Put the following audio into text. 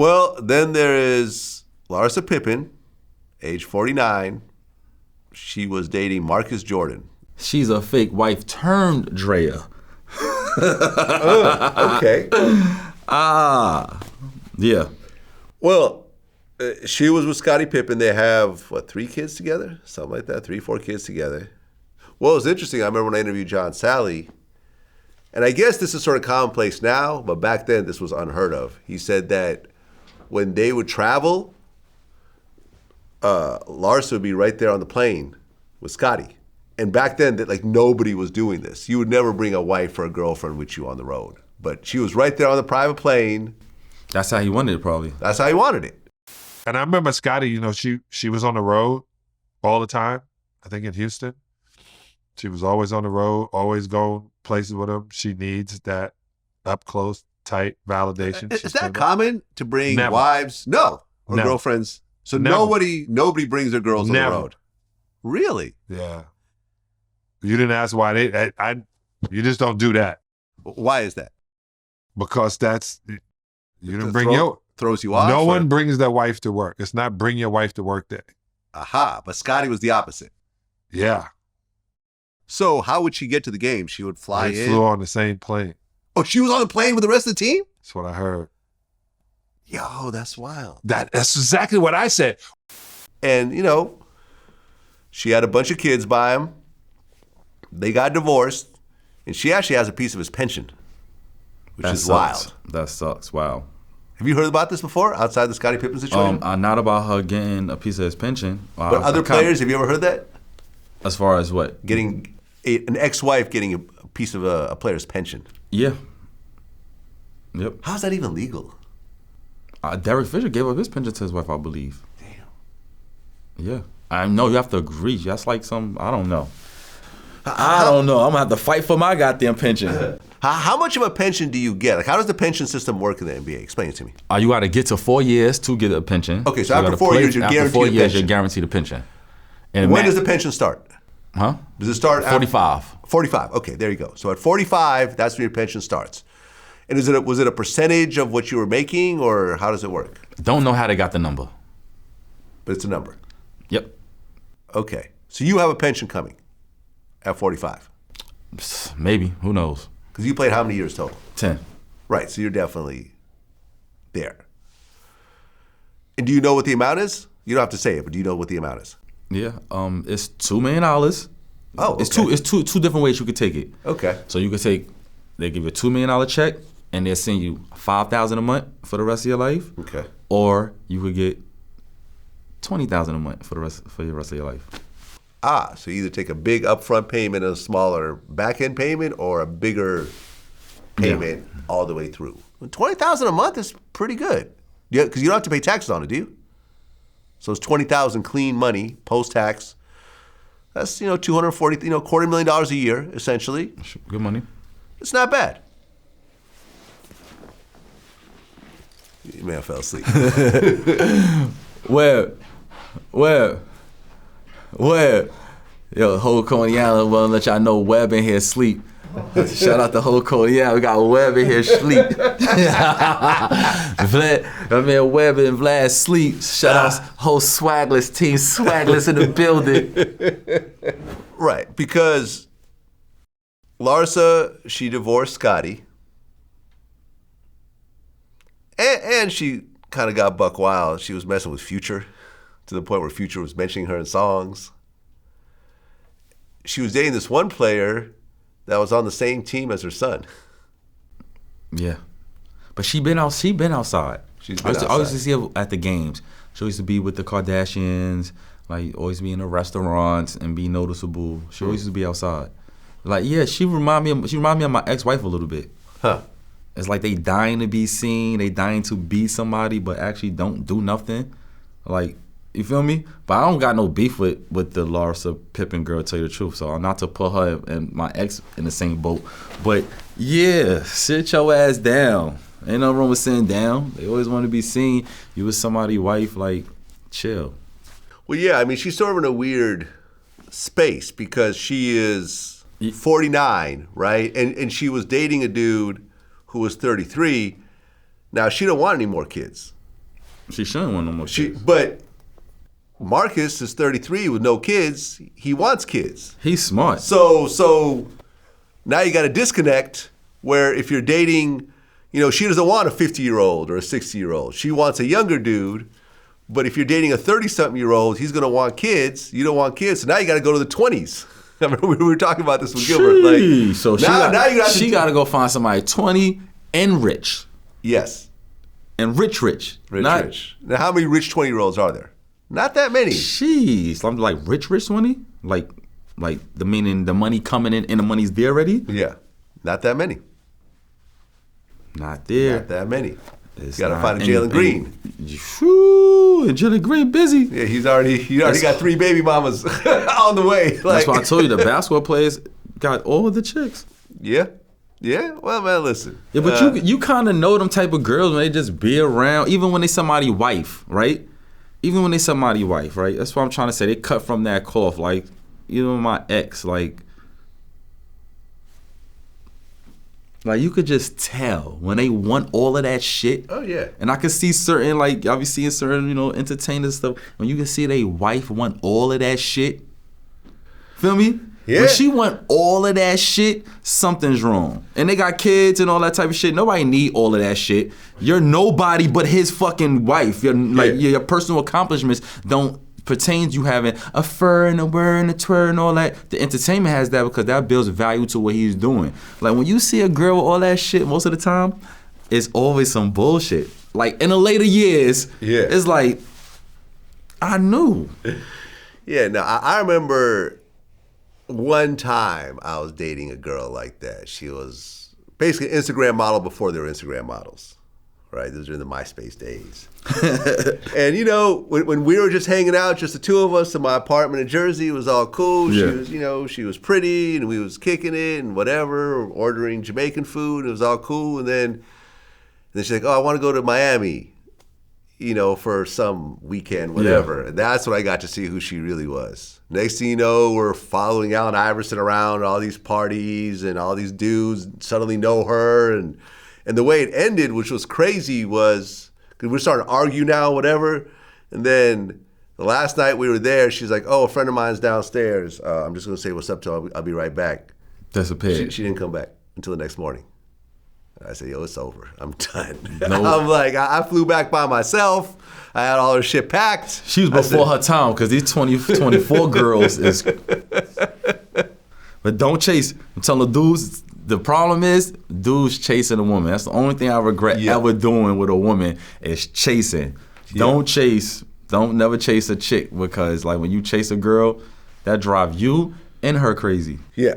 Well, then there is Larsa Pippen, age 49. She was dating Marcus Jordan. She's a fake Wife-Turned-Draya. Okay. Yeah. Well, she was with Scottie Pippen. They have, 3 kids together? Something like that, 3, 4 kids together. Well, it was interesting. I remember when I interviewed John Sally, and I guess this is sort of commonplace now, but back then this was unheard of. He said that when they would travel, Larsa would be right there on the plane with Scottie. And back then, nobody was doing this. You would never bring a wife or a girlfriend with you on the road. But she was right there on the private plane. That's how he wanted it, probably. That's how he wanted it. And I remember Scottie, she was on the road all the time, I think in Houston. She was always on the road, always going places with him. She needs that up close, tight validation. Is that common to bring Never. wives? No. Or Never. girlfriends? So Never. nobody brings their girls on the road? Really? Yeah. You didn't ask why you just don't do that. Why is that? Because you didn't bring throws you off? No one brings their wife to work. It's not bring your wife to work day. Aha, but Scottie was the opposite. Yeah. So how would she get to the game? She would fly in? They flew on the same plane. Oh, she was on the plane with the rest of the team? That's what I heard. Yo, that's wild. That's exactly what I said. And, she had a bunch of kids by him. They got divorced. And she actually has a piece of his pension, which is wild. That sucks. Wow. Have you heard about this before, outside the Scottie Pippen situation? Not about her getting a piece of his pension. But other players, have you ever heard that? As far as what? Getting an ex-wife getting a piece of a player's pension. Yeah. Yep. How's that even legal? Derek Fisher gave up his pension to his wife, I believe. Damn. Yeah. I know you have to agree. That's like I don't know. I don't know. I'm going to have to fight for my goddamn pension. How much of a pension do you get? How does the pension system work in the NBA? Explain it to me. You got to get to 4 years to get a pension. Okay, so after 4 years, you're guaranteed after 4 years, a pension. you're guaranteed a pension. And when does the pension start? Huh? Does it start 45. 45. Okay, there you go. So at 45, that's when your pension starts. And was it a percentage of what you were making, or how does it work? Don't know how they got the number. But it's a number. Yep. Okay. So you have a pension coming at 45. Maybe. Who knows? Because you played how many years total? 10. Right. So you're definitely there. And do you know what the amount is? You don't have to say it, but do you know what the amount is? Yeah. It's $2 million. Oh, okay. It's two different ways you could take it. Okay. So you could they give you a $2 million check, and they'll send you $5,000 a month for the rest of your life. Okay. Or you could get $20,000 a month for your rest of your life. So you either take a big upfront payment and a smaller back-end payment, or a bigger payment all the way through. $20,000 a month is pretty good. Yeah, because you don't have to pay taxes on it, do you? So it's $20,000 clean money post-tax. That's $240, $250,000 a year essentially. Good money. It's not bad. You may have fell asleep. Where? Yo, whole Coney Island, well, let y'all know Webb in here sleep. Shout out to whole Coney Island. We got Webb in here sleep. Vlad, I mean Webb and Vlad sleep. Shout out whole Swagless team, Swagless in the building. Right, because Larsa, she divorced Scottie. And she kind of got buck wild. She was messing with Future to the point where Future was mentioning her in songs. She was dating this one player that was on the same team as her son. Yeah. But she been outside. She's been outside. I used to see her at the games. She used to be with the Kardashians, like always be in the restaurants and be noticeable. She always used to be outside. Like, yeah, she remind me of my ex-wife a little bit. Huh. It's like they dying to be seen, they dying to be somebody, but actually don't do nothing. Like, you feel me? But I don't got no beef with the Larsa Pippen girl, to tell you the truth. So not to put her and my ex in the same boat. But yeah, sit your ass down. Ain't no wrong with sitting down. They always want to be seen. You was somebody's wife, like, chill. Well, yeah, I mean, she's sort of in a weird space because she is 49, right? And she was dating a dude who was 33. Now, she don't want any more kids. She shouldn't want no more kids. But Marcus is 33 with no kids. He wants kids. He's smart. So now you got a disconnect where if you're dating, she doesn't want a 50-year-old or a 60-year-old. She wants a younger dude. But if you're dating a 30-something-year-old, he's going to want kids. You don't want kids. So now you got to go to the 20s. I remember we were talking about this with Gilbert. Like, so she got to go find somebody 20 and rich. Yes. And rich. Rich. Now, how many rich 20-year-olds are there? Not that many. Jeez. I'm like rich 20? Like the meaning the money coming in and the money's there already? Yeah. Not that many. Not there. Not that many. It's you got to find a Jalen Green. And Jalen Green busy. Yeah, he already got 3 baby mamas on the way. That's why I told you the basketball players got all of the chicks. Yeah. Yeah. Well, man, listen. Yeah, but you kind of know them type of girls when they just be around, even when they somebody's wife, right? Even when they somebody's wife, right? That's what I'm trying to say. They cut from that cloth. Like, my ex, like you could just tell when they want all of that shit. Oh, yeah. And I could see certain, like, I'll be seeing certain, entertainers stuff. When you can see their wife want all of that shit. Feel me? Yeah. When she want all of that shit, something's wrong. And they got kids and all that type of shit. Nobody need all of that shit. You're nobody but his fucking wife. Your personal accomplishments don't pertain to you having a fur and a whir and a twir and all that. The entertainment has that because that builds value to what he's doing. Like when you see a girl with all that shit, most of the time, it's always some bullshit. Like in the later years, it's like, I knew. Yeah, no, I remember one time I was dating a girl like that. She was basically an Instagram model before there were Instagram models. Right, those are in the MySpace days. And when we were just hanging out, just the two of us in my apartment in Jersey, it was all cool. Yeah. She was, she was pretty, and we was kicking it and whatever, ordering Jamaican food. It was all cool, and then she's like, "Oh, I want to go to Miami, for some weekend, whatever." Yeah. And that's when I got to see who she really was. Next thing you know, we're following Allen Iverson around all these parties, and all these dudes suddenly know her, and the way it ended, which was crazy, was because we're starting to argue now, whatever. And then the last night we were there, she's like, "Oh, a friend of mine's downstairs. I'm just going to say what's up to her. I'll be right back." Disappeared. She didn't come back until the next morning. I said, "Yo, it's over. I'm done." No. I'm like, I flew back by myself. I had all her shit packed. She was before her time because these 24 girls is... But don't chase. I'm telling the dudes... The problem is, dudes chasing a woman. That's the only thing I regret ever doing with a woman is chasing. Yeah. Don't chase. Don't never chase a chick because, like, when you chase a girl, that drive you and her crazy. Yeah.